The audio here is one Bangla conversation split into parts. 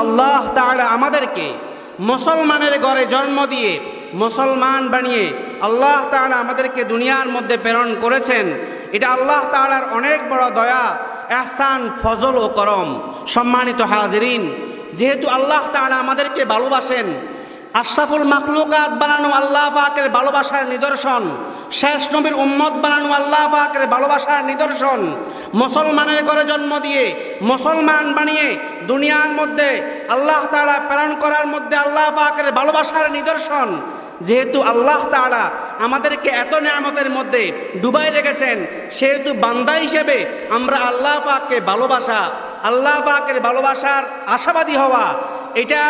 আল্লাহ তাআলা আমাদেরকে মুসলমানের ঘরে জন্ম দিয়ে মুসলমান বানিয়ে আল্লাহ তাআলা আমাদেরকে দুনিয়ার মধ্যে প্রেরণ করেছেন, এটা আল্লাহ তাআলার অনেক বড় দয়া, ইহসান, ফজল ও করম। সম্মানিত হাজিরিন, যেহেতু আল্লাহ তাআলা আমাদেরকে ভালোবাসেন, আশরাফুল মাখলুকাত বানানো আল্লাহ পাকের ভালোবাসার নিদর্শন, শেষ নবীর উম্মত বানানো আল্লাহ পাকের ভালোবাসার নিদর্শন, মুসলমানের ঘরে জন্ম দিয়ে মুসলমান বানিয়ে দুনিয়ার মধ্যে আল্লাহ তাআলা প্রেরণ করার মধ্যে আল্লাহ পাকের ভালোবাসার নিদর্শন। যেহেতু আল্লাহ তাআলা আমাদেরকে এত নিয়ামতের মধ্যে ডুবাই রেখেছেন, সেহেতু বান্দা হিসেবে আমরা আল্লাহ পাককে ভালোবাসা, আল্লাহ পাকের ভালোবাসার আশাবাদী হওয়া, এটা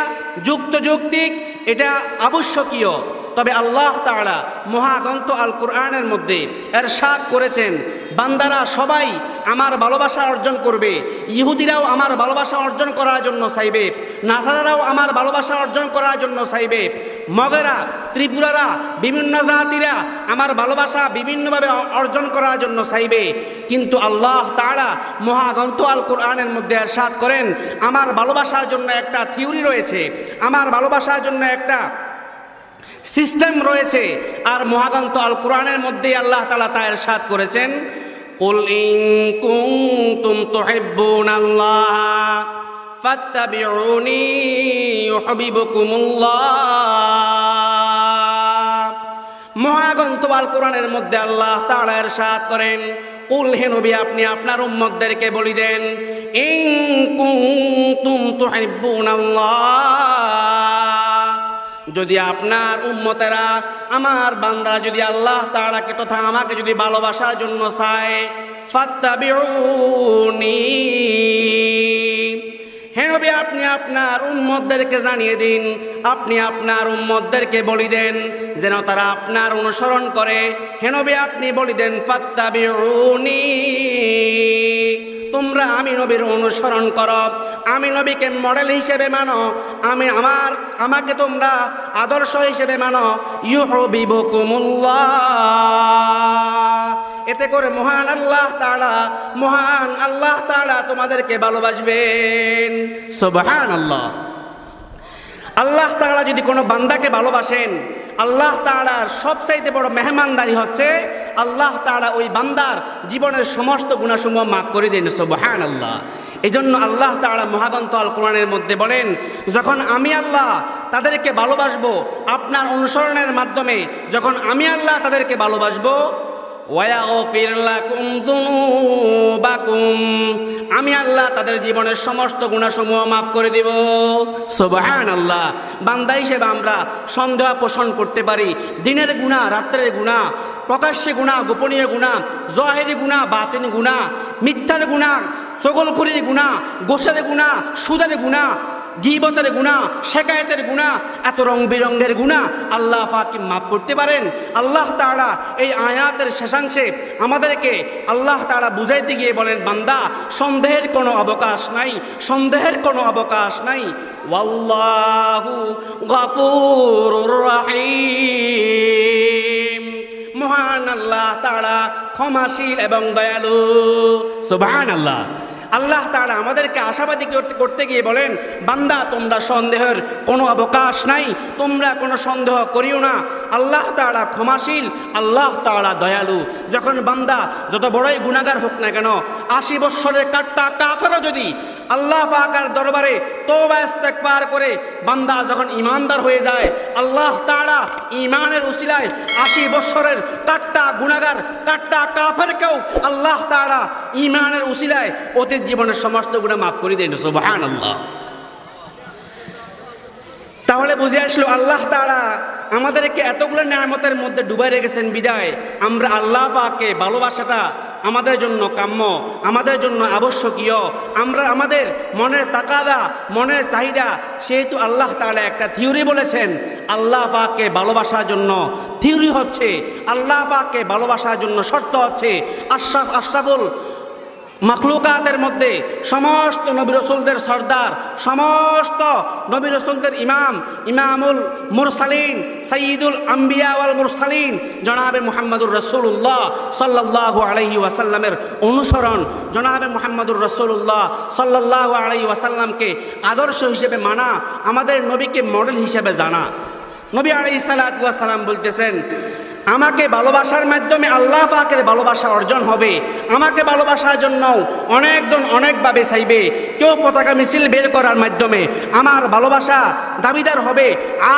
যুক্তিক, এটা আবশ্যকীয়। তবে আল্লাহ তাআলা মহাগ্রন্থ আল কোরআনের মধ্যে ইরশাদ করেছেন, বান্দারা সবাই আমার ভালোবাসা অর্জন করবে। ইহুদিরাও আমার ভালোবাসা অর্জন করার জন্য চাইবে, নাসারারাও আমার ভালোবাসা অর্জন করার জন্য চাইবে, মগেরা, ত্রিপুরারা, বিভিন্ন জাতিরা আমার ভালোবাসা বিভিন্নভাবে অর্জন করার জন্য চাইবে। কিন্তু আল্লাহ তাআলা মহাগ্রন্থ আল কোরআনের মধ্যে ইরশাদ করেন, আমার ভালোবাসার জন্য একটা থিওরি রয়েছে, আমার ভালোবাসার জন্য একটা সিস্টেম রয়েছে। আর মহাগ্রন্থ আল কোরআনের মধ্যে আল্লাহ তাআলা তা ইরশাদ করেছেন, কুল ইন কুনতুম তুহিব্বুনাল্লাহ ফাত্তাবিউনি ইউহিব্বুকুমুল্লাহ। মহাগ্রন্থ আল কোরআনের মধ্যে আল্লাহ তাআলা ইরশাদ করেন, কুল, হে নবী আপনি আপনার উম্মতদেরকে বলি দেন, ইন কুনতুম তুহিব্বুনাল্লাহ, যদি আপনার উম্মতেরা, আমার বান্দারা যদি আল্লাহ তাআলাকে তথা আমাকে যদি ভালোবাসার জন্য চায়, ফাত্তাবিউনি, হে নবী আপনি আপনার উম্মতদেরকে জানিয়ে দিন, আপনি আপনার উম্মতদেরকে বলি দেন যেন তারা আপনার অনুসরণ করে। হে নবী আপনি বলি দেন, ফাত্তাবিউনি, তোমরা আমি নবীর অনুসরণ করো, আমি নবীকে মডেল হিসেবে মানো, আমাকে তোমরা আদর্শ হিসেবে মানো। ইউহিব্বুকুমুল্লাহ, এতে করে মহান আল্লাহ তাআলা তোমাদেরকে ভালোবাসবেন। সুবহানাল্লাহ। আল্লাহ তাআলা যদি কোনো বান্দাকে ভালোবাসেন, আল্লাহ তাআলার সবচাইতে বড় মেহমানদারি হচ্ছে আল্লাহ তাআলা ওই বান্দার জীবনের সমস্ত গুনাহসমূহ মাফ করে দেন। সুবহানাল্লাহ। এজন্য আল্লাহ তাআলা মহাগ্রন্থ আল কোরআনের মধ্যে বলেন, যখন আমি আল্লাহ তাদেরকে ভালোবাসবো আপনার অনুসরণের মাধ্যমে, যখন আমি আল্লাহ তাদেরকে ভালোবাসবো, ওয়ায়াগফির লাকুম যুনুবাকুম, আমি আল্লাহ তাদের জীবনের সমস্ত গুনাহসমূহ মাফ করে দেব। সুবহানাল্লাহ। বান্দা হিসেবে আমরা সন্দেহ পোষণ করতে পারি, দিনের গুনাহ, রাত্রের গুনাহ, প্রকাশ্যে গুনাহ, গোপনীয় গুনাহ, জাহেরি গুনাহ, বাতিনি গুনাহ, মিথ্যার গুনাহ, চগলখুরির গুনাহ, গোসের গুনাহ, সুদের গুনাহ, গীবতের গুনাহ, শেকায়েতের গুনাহ, এত রং বিরঙ্গের গুনাহ আল্লাহ পাক মাফ করতে পারেন। আল্লাহ তাআলা এই আয়াতের শেষাংশে আমাদেরকে আল্লাহ তাআলা বুঝাইতে গিয়ে বলেন, বান্দা সন্দেহের কোনো অবকাশ নাই, সন্দেহের কোনো অবকাশ নাই। ওয়াল্লাহু গফুরুর রহিম, মহান আল্লাহ তাআলা ক্ষমাশীল এবং দয়ালু। সুবহানাল্লাহ। আল্লাহ তাআলা আমাদেরকে আশাবাদী করতে গিয়ে বলেন, বান্দা তোমরা সন্দেহের কোনো অবকাশ নাই, তোমরা কোনো সন্দেহ করিও না। আল্লাহ তাআলা ক্ষমাশীল, আল্লাহ তাআলা দয়ালু। যখন বান্দা যত বড়ই গুনাহগার হোক না কেন, 80 বৎসরের কাট্টা কাফেরও যদি আল্লাহ পাকের দরবারে তওবা ইস্তেগফার করে বান্দা যখন ঈমানদার হয়ে যায়, আল্লাহ তাআলা ঈমানের উসিলায় 80 বৎসরের কাট্টা গুনাহগার, কাট্টা কাফেরকেও আল্লাহ তাআলা ঈমানের উসিলায় অতীত জীবনের সমস্ত গুনাহ মাফ করে দেন। সুবহানাল্লাহ। তাহলে বুঝে আসলো আল্লাহ তাআলা আমাদেরকে এতগুলো নিয়ামতের মধ্যে ডুবাই রেখেছেন বিদায় আমরা আল্লাহ পাককে ভালোবাসাটা আমাদের জন্য কাম্য, আমাদের জন্য আবশ্যকীয়। আমরা আমাদের মনের তাকাদা, মনের চাহিদা, সেহেতু আল্লাহ তাআলা একটা থিওরি বলেছেন, আল্লাহ পাককে ভালোবাসার জন্য থিওরি হচ্ছে, আল্লাহ পাককে ভালোবাসার জন্য শর্ত হচ্ছে, আশরাফুল মাখলুকাতের মধ্যে সমস্ত নবী রাসূলদের সর্দার, সমস্ত নবী রাসূলদের ইমাম, ইমামুল মুরসালিন, সাইয়্যিদুল আম্বিয়া ওয়াল মুরসালিন জনাবে মুহাম্মদুর রাসূলুল্লাহ সাল্লাল্লাহু আলাইহি ওয়াসাল্লামের অনুসরণ, জনাবে মুহাম্মদুর রাসূলুল্লাহ সাল্লাল্লাহু আলাইহি ওয়াসাল্লামকে আদর্শ হিসেবে মানা, আমাদের নবীকে মডেল হিসেবে জানা। নবী আলাইহিস সালাতু ওয়াস সালাম বলতেছেন, আমাকে ভালোবাসার মাধ্যমে আল্লাহ পাকের ভালোবাসা অর্জন হবে। আমাকে ভালোবাসার জন্য অনেকজন অনেকভাবে চাইবে। কেউ পতাকা মিছিল বের করার মাধ্যমে আমার ভালোবাসা দাবিদার হবে,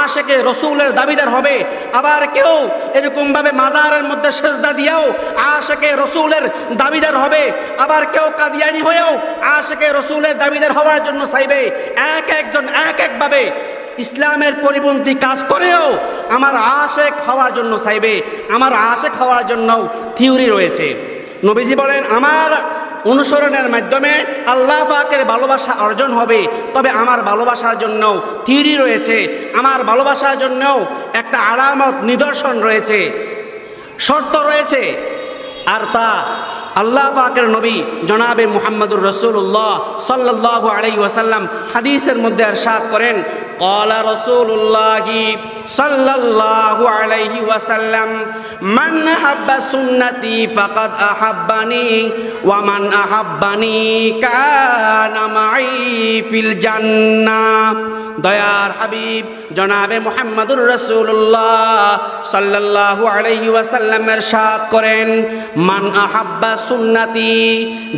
আশেকে রসুলের দাবিদার হবে। আবার কেউ এরকমভাবে মাজারের মধ্যে সেজদা দিয়েও আশেকে রসুলের দাবিদার হবে। আবার কেউ কাদিয়ানি হয়েও আশেকে রসুলের দাবিদার হওয়ার জন্য চাইবে। এক একজন এক একভাবে ইসলামের পরিপন্থী কাজ করেও আমার আশেক হওয়ার জন্য চাইবে। আমার আশেক হওয়ার জন্য থিওরি রয়েছে। নবীজি বলেন, আমার অনুসরণের মাধ্যমে আল্লাহ পাকের ভালোবাসা অর্জন হবে। তবে আমার ভালোবাসার জন্য থিওরি রয়েছে, আমার ভালোবাসার জন্য একটা আলামত নিদর্শন রয়েছে, শর্ত রয়েছে। আর তা আল্লাহ পাকের নবী জনাবে মুহাম্মদুর রাসূলুল্লাহ সাল্লাল্লাহু আলাইহি ওয়াসাল্লাম হাদিসের মধ্যে ইরশাদ করেন, ক্বালা রাসূলুল্লাহি সাল্লাল্লাহু আলাইহি ওয়াসাল্লাম, মান হাব্বা সুন্নতি ফাকাদ আহাব্বানি ওয়া মান আহাব্বানি কানা মাই ফিল জান্নাহ। দয়ার হাবিব জনাবে মুহাম্মদুর রাসূলুল্লাহ সাল্লাল্লাহু আলাইহি ওয়াসাল্লাম ইরশাদ করেন, মান আহাব্বা সুন্নতি,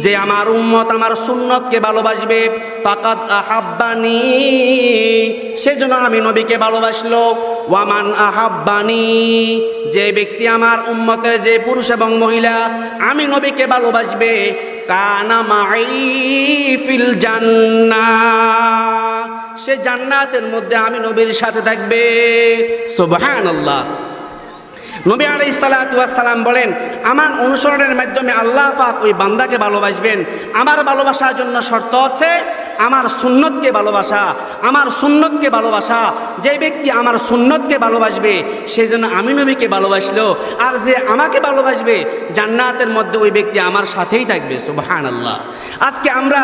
যে আমার উম্মত আমার সুন্নতকে ভালোবাসবে, ফাকাদ আহাব্বানি, সেজন্য আমি নবীকে ভালোবাসলো। ওয়ামান আহাব্বানি, যে ব্যক্তি আমার উম্মতের যে পুরুষ এবং মহিলা আমি নবীকে ভালোবাসবে, কানা মাই ফিল জান্নাহ, সে জান্নাতের মধ্যে আমি নবীর সাথে থাকবে। সুবহানাল্লাহ। নবী আলাইহিস সালাতু ওয়াস সালাম বলেন, আমার অনুসরণের মাধ্যমে আল্লাহ পাক ওই বান্দাকে ভালোবাসবেন। আমার ভালোবাসার জন্য শর্ত আছে আমার সুন্নতকে ভালোবাসা, আমার সুন্নতকে ভালোবাসা। যে ব্যক্তি আমার সুন্নতকে ভালোবাসবে সেই জন্য আমি নবীকে ভালোবাসলো, আর যে আমাকে ভালোবাসবে জান্নাতের মধ্যে ওই ব্যক্তি আমার সাথেই থাকবে। সুবহানাল্লাহ। আজকে আমরা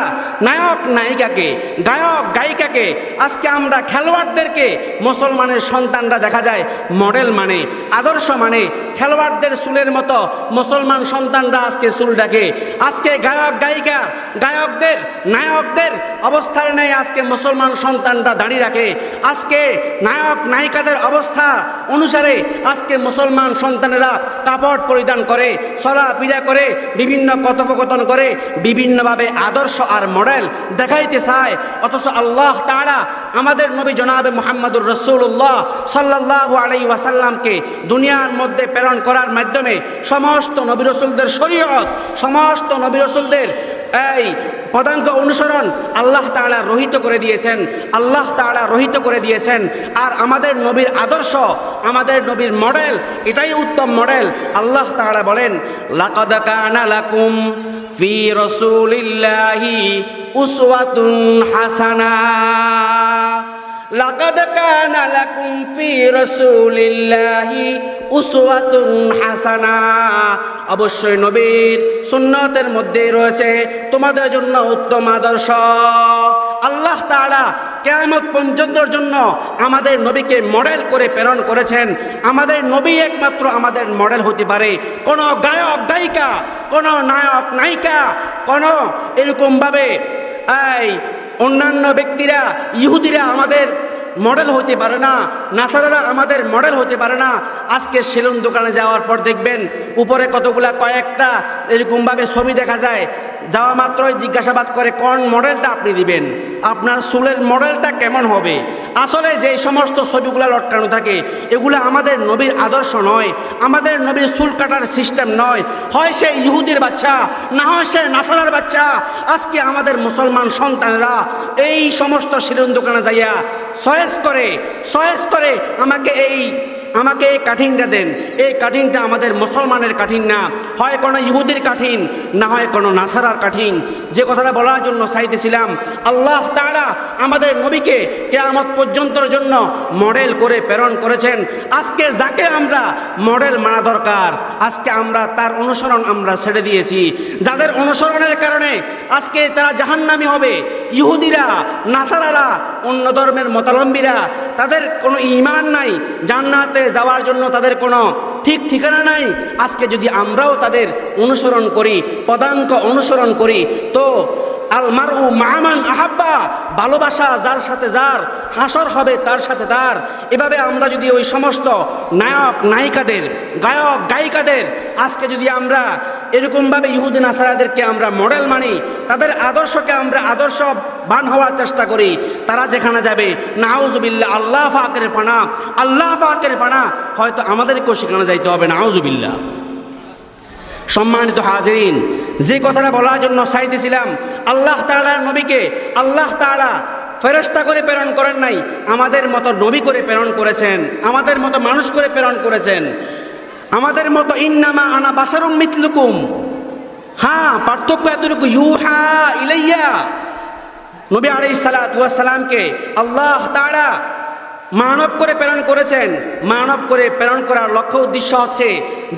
নায়ক নায়িকাকে, গায়ক গায়িকাকে, আজকে আমরা খেলোয়াড়দেরকে মুসলমানের সন্তানরা দেখা যায় মডেল মানে, আদর্শ মানে। খেলোয়াড়দের চুলের মতো মুসলমান সন্তানরা আজকে চুল ডাকে। আজকে গায়ক গায়িকা, গায়কদের নায়কদের অবস্থার নেই আজকে মুসলমান সন্তানরা দাঁড়িয়ে রাখে। আজকে নায়ক নায়িকাদের অবস্থা অনুসারে আজকে মুসলমান সন্তানেরা কাপড় পরিধান করে, চলাফেরা করে, বিভিন্ন কথোপকথন করে, বিভিন্নভাবে আদর্শ আর মডেল দেখাইতে চায়। অথচ আল্লাহ তাআলা আমাদের নবী জনাবে মুহাম্মদুর রাসূলুল্লাহ সাল্লাল্লাহু আলাইহি ওয়াসাল্লামকে দুনিয়ার মধ্যে প্রেরণ করার মাধ্যমে সমস্ত নবী রাসূলদের শরীয়ত, সমস্ত নবী রাসূলদের এই পদাঙ্ক অনুসরণ আল্লাহ তাআলা রহিত করে দিয়েছেন, আল্লাহ তাআলা রহিত করে দিয়েছেন। আর আমাদের নবীর আদর্শ, আমাদের নবীর মডেল, এটাই উত্তম মডেল। আল্লাহ তাআলা বলেন, লাকাদ কানা লাকুম ফি রাসূলিল্লাহি উসওয়াতুন হাসানাহ। লাকাদ কানা লাকুম ফি রাসূলিল্লাহি উসওয়াতুন হাসানাহ। অবশ্যই নবীর সুন্নতের মধ্যে রয়েছে তোমাদের জন্য উত্তম আদর্শ। আল্লাহ তাআলা কিয়ামত পর্যন্তর জন্য আমাদের নবীকে মডেল করে প্রেরণ করেছেন। আমাদের নবী একমাত্র আমাদের মডেল হতে পারে। কোনো গায়ক গায়িকা, কোনো নায়ক নায়িকা, কোনো এরকমভাবে অন্যান্য ব্যক্তিরা, ইহুদিরা আমাদের মডেল হতে পারে না, নাসারারা আমাদের মডেল হতে পারে না। আজকে সেলুন দোকানে যাওয়ার পর দেখবেন উপরে কতগুলা কয়েকটা এরকমভাবে ছবি দেখা যায়। যাওয়া মাত্রই জিজ্ঞাসাবাদ করে, কোন মডেলটা আপনি দিবেন, আপনার চুলের মডেলটা কেমন হবে। আসলে যে সমস্ত ছবিগুলো লটকানো থাকে এগুলো আমাদের নবীর আদর্শ নয়, আমাদের নবীর চুল কাটার সিস্টেম নয়। হয় সে ইহুদির বাচ্চা, না হয় সে নাসারার বাচ্চা। আজকে আমাদের মুসলমান সন্তানরা এই সমস্ত সেলুন দোকানে যাইয়া চয়েস করে আমাকে এই আমাকে এই কাঠিনটা দেন, এই কাঠিনটা আমাদের মুসলমানের কাঠিন না, হয় কোনো ইহুদির কাঠিন, না হয় কোনো নাসারার কাঠিন। যে কথাটা বলার জন্য চাইতেছিলাম, আল্লাহ তাআলা আমাদের নবীকে কিয়ামত পর্যন্তর জন্য মডেল করে প্রেরণ করেছেন। আজকে যাকে আমরা মডেল মানা দরকার, আজকে আমরা তার অনুসরণ আমরা ছেড়ে দিয়েছি। যাদের অনুসরণের কারণে আজকে তারা জাহান্নামী হবে, ইহুদিরা, নাসারারা, অন্য ধর্মের মতাবলম্বীরা, তাদের কোনো ঈমান নাই, জান্নাতে যাওয়ার জন্য তাদের কোনো ঠিক ঠিকানা নাই। আজকে যদি আমরাও তাদের অনুসরণ করি, পদাঙ্ক অনুসরণ করি, তো আল মারউ মা মান আহাব্বা, ভালোবাসা যার সাথে যার, হাসর হবে তার সাথে তার। এভাবে আমরা যদি ওই সমস্ত নায়ক নায়িকাদের, গায়ক গায়িকাদের আজকে যদি আমরা এরকমভাবে ইহুদি নাসারাদেরকে আমরা মডেল মানি, তাদের আদর্শকে আমরা আদর্শবান হওয়ার চেষ্টা করি, তারা যেখানে যাবে নাউজুবিল্লাহ, আল্লাহ পাকের পানা, আল্লাহ পাকের পানা, হয়তো আমাদেরকেও সেখানে যাইতে হবে, নাউজুবিল্লাহ। সম্মানিত হাজিরিন, যে কথাটা বলার জন্য চাইতেছিলাম, আল্লাহ তাআলার নবীকে আল্লাহ তাআলা ফেরেশতা করে প্রেরণ করেন নাই, আমাদের মতো নবী করে প্রেরণ করেছেন, আমাদের মতো মানুষ করে প্রেরণ করেছেন, আমাদের মতো ইন্নামা আনা বাশারুম মিথলুকুম। হ্যাঁ, পার্থক্য এতটুকু, ইউহা ইলাইয়া, নবী আলাইহিস সালাতু ওয়াস সালামকে আল্লাহ তাআলা মানব করে প্রেরণ করেছেন। মানব করে প্রেরণ করার লক্ষ্য উদ্দেশ্য হচ্ছে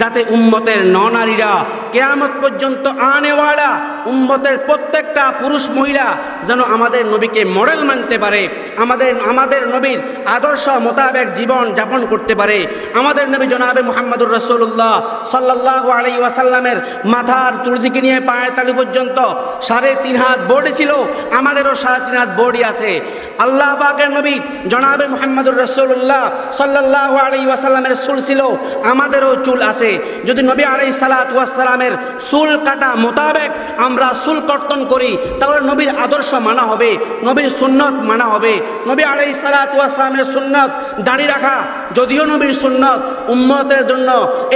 যাতে উম্মতের নরনারীরা কিয়ামত পর্যন্ত আনেওয়ালা উম্মতের প্রত্যেকটা পুরুষ মহিলা যেন আমাদের নবীকে মডেল মানতে পারে, আমাদের নবীর আদর্শ মোতাবেক জীবন যাপন করতে পারে। আমাদের নবী জনাবে মুহাম্মদুর রাসূলুল্লাহ সাল্লাল্লাহু আলাইহি ওয়াসাল্লামের মাথার তুল থেকে নিয়ে পায়ের তালু পর্যন্ত 3.5 হাত বডি ছিল, আমাদেরও 3.5 হাত বডি আছে। আল্লাহ পাকের নবী জনাবে মুহাম্মদুর রাসূলুল্লাহ সাল্লাল্লাহু আলাইহি ওয়াসাল্লামের চুল ছিল, আমাদেরও চুল আছে। যদি নবী আলাইহিস সালাতু ওয়াস সালামের চুল কাটা মোতাবেক আমরা চুল কর্তন করি, তাহলে নবীর আদর্শ মানা হবে, নবীর সুন্নত মানা হবে। নবী আলাইহিস সালাতু ওয়াস সালামের সুন্নত দাড়ি রাখা, যদিও নবীর সুন্নত, উম্মতের জন্য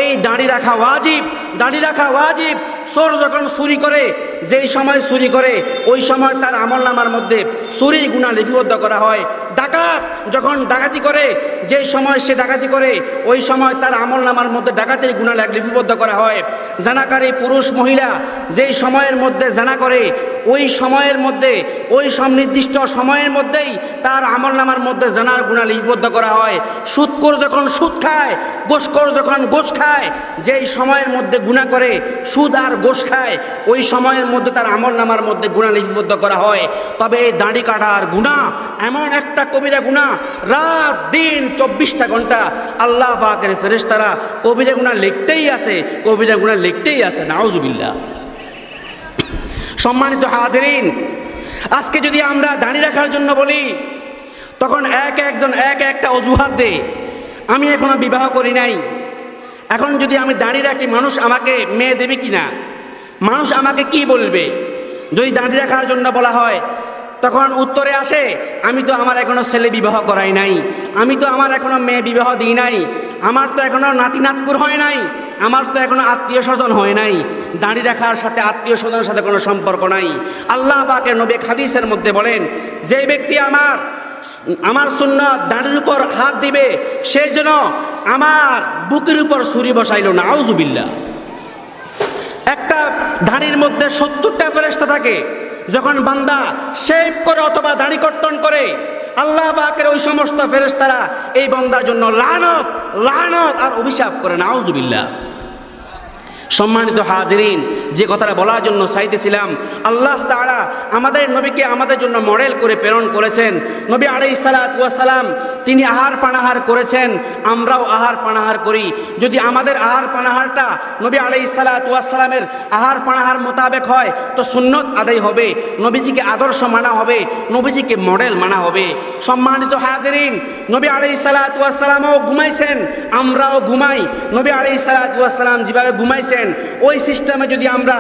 এই দাড়ি রাখা ওয়াজিব, দাড়ি রাখা ওয়াজিব। চোর যখন চুরি করে, যেই সময় চুরি করে ওই সময় তার আমলনামার মধ্যে চুরির গুনাহ লিপিবদ্ধ করা হয়। ডাকাত যখন ডাকাতি করে, যেই সময় সে ডাকাতি করে ওই সময় তার আমলনামার মধ্যে ডাকাতির গুনাহ লিপিবদ্ধ করা হয়। জানাকারী পুরুষ মহিলা যেই সময়ের মধ্যে জানা করে ওই সময়ের মধ্যে, ওই নির্দিষ্ট সময়ের মধ্যেই তার আমলনামার মধ্যে জানার গুনাহ লিপিবদ্ধ করা হয়। সুদখোর যখন সুদ খায়, ঘুষখোর যখন ঘুষ খায়, যেই সময়ের মধ্যে গুনাহ করে সুদ আর ঘুষ খায় ওই সময়ের মধ্যে তার আমলনামার মধ্যে গুনাহ লিপিবদ্ধ করা হয়। তবে এই দাড়ি কাটার গুনাহ এমন একটা কবিরা গুনাহ, রাত দিন 24টা ঘন্টা আল্লাহ পাকের ফেরেশতারা কবিরা গুনাহ লিখতেই আছে, কবিরা গুনাহ লিখতেই আছে, নাউজুবিল্লাহ। সম্মানিত হাজিরিন, আজকে যদি আমরা দাড়ি রাখার জন্য বলি, তখন একজন একটা অজুহাত দেয়। আমি এখনো বিবাহ করি নাই, এখন যদি আমি দাড়ি রাখি মানুষ আমাকে মেয়ে দেবে কিনা, মানুষ আমাকে কি বলবে। যদি দাড়ি রাখার জন্য বলা হয়, তখন উত্তরে আসে, আমি তো আমার এখনো ছেলে বিবাহ করাই নাই, আমি তো আমার এখনো মেয়ে বিবাহ দিই নাই, আমার তো এখনো নাতি নাতকুর হয় নাই, আমার তো এখনো আত্মীয় স্বজন হয় নাই। দাড়ি রাখার সাথে আত্মীয় স্বজনের সাথে কোনো সম্পর্ক নাই। আল্লাহ পাকের নবী হাদিসের মধ্যে বলেন, যে ব্যক্তি আমার সুন্নাত দাড়ির উপর হাত দিবে, সে যেন আমার বুকের উপর ছুরি বসাইল, নাউজুবিল্লাহ। একটা দাড়ির মধ্যে 70টা ফেরেশতা থাকে। যখন বান্দা শেভ করে অথবা দাড়ি কর্তন করে, আল্লাহ পাকের ওই সমস্ত ফেরেশতারা এই বান্দার জন্য লানত লানত আর অভিশাপ করে, নাউজুবিল্লাহ। সম্মানিত হাজিরিন, যে কথাটা বলার জন্য চাইতেছিলাম, আল্লাহ তাআলা আমাদের নবীকে আমাদের জন্য মডেল করে প্রেরণ করেছেন। নবী আলাইহিস সালাতু ওয়াস সালাম তিনি আহার পানাহার করেছেন, আমরাও আহার পানাহার করি। যদি আমাদের আহার পানাহারটা নবী আলাইহিস সালাতু ওয়াস সালামের আহার পানাহার মোতাবেক হয়, তো সুন্নত আদায় হবে, নবীজিকে আদর্শ মানা হবে, নবীজিকে মডেল মানা হবে। সম্মানিত হাজিরিন, নবী আলাইহিস সালাতু ওয়াস সালামও ঘুমাইছেন, আমরাও ঘুমাই। নবী আলাইহিস সালাতু ওয়াস সালাম যেভাবে ঘুমাইছেন আছেন ওই সিস্টেমে যদি আমরা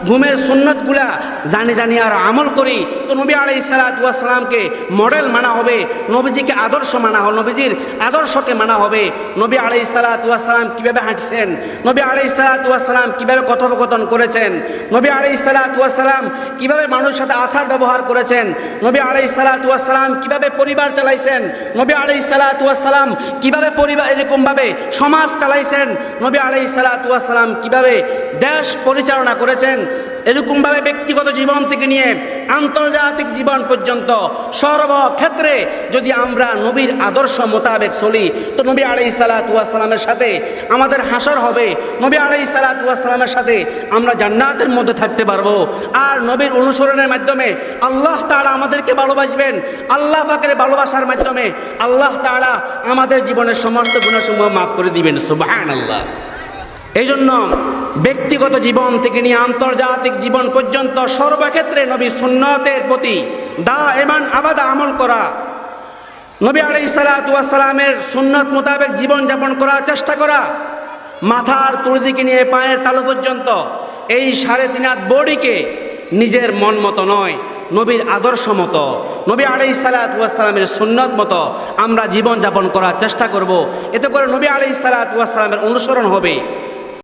ঘুমের সুন্নতগুলা জানি আর আমল করি তো নবী আলাইহিস সালাতু ওয়াস সালামকে মডেল মানা হবে, নবীজিকে আদর্শ মানা হবে, নবীজির আদর্শকে মানা হবে। নবী আলাইহিস সালাতু ওয়াস সালাম কীভাবে হাঁটছেন, নবী আলাইহিস সালাতু ওয়াস সালাম কীভাবে কথোপকথন করেছেন, নবী আলাইহিস সালাতু ওয়াস সালাম কীভাবে মানুষের সাথে আচার ব্যবহার করেছেন, নবী আলাইহিস সালাতু ওয়াস সালাম কীভাবে পরিবার চালাইছেন, নবী আলাইহিস সালাতু ওয়াস সালাম কীভাবে পরিবার এরকমভাবে সমাজ চালাইছেন, নবী আলাইহিস সালাতু ওয়াস সালাম কীভাবে দেশ পরিচালনা করেছেন, এরকমভাবে ব্যক্তিগত জীবন থেকে নিয়ে আন্তর্জাতিক জীবন পর্যন্ত সর্বক্ষেত্রে যদি আমরা নবীর আদর্শ মোতাবেক চলি তো নবী আলাইহিস সালাতু ওয়াস সালামের সাথে আমাদের হাসর হবে, নবী আলাইহিস সালাতু ওয়াস সালামের সাথে আমরা জান্নাতের মধ্যে থাকতে পারবো। আর নবীর অনুসরণের মাধ্যমে আল্লাহ তাআলা আমাদেরকে ভালোবাসবেন, আল্লাহ পাকের ভালোবাসার মাধ্যমে আল্লাহ তাআলা আমাদের জীবনের সমস্ত গুনাহসমূহ মাফ করে দিবেন। সুবহানাল্লাহ। এই জন্য ব্যক্তিগত জীবন থেকে নিয়ে আন্তর্জাতিক জীবন পর্যন্ত সর্বক্ষেত্রে নবী সুন্নতের প্রতি দাইমান আবাদা আমল করা, নবী আলাইহিস সালাতু ওয়াস সালামের সুন্নত মোতাবেক জীবনযাপন করার চেষ্টা করা, মাথার তুলি থেকে নিয়ে পায়ের তালু পর্যন্ত এই 3.5 হাত বডিকে নিজের মন মতো নয়, নবীর আদর্শ মতো, নবী আলাইহিস সালাতু ওয়াস সালামের সুন্নত মতো আমরা জীবনযাপন করার চেষ্টা করব। এতে করে নবী আলাইহিস সালাতু ওয়াস সালামের অনুসরণ হবে।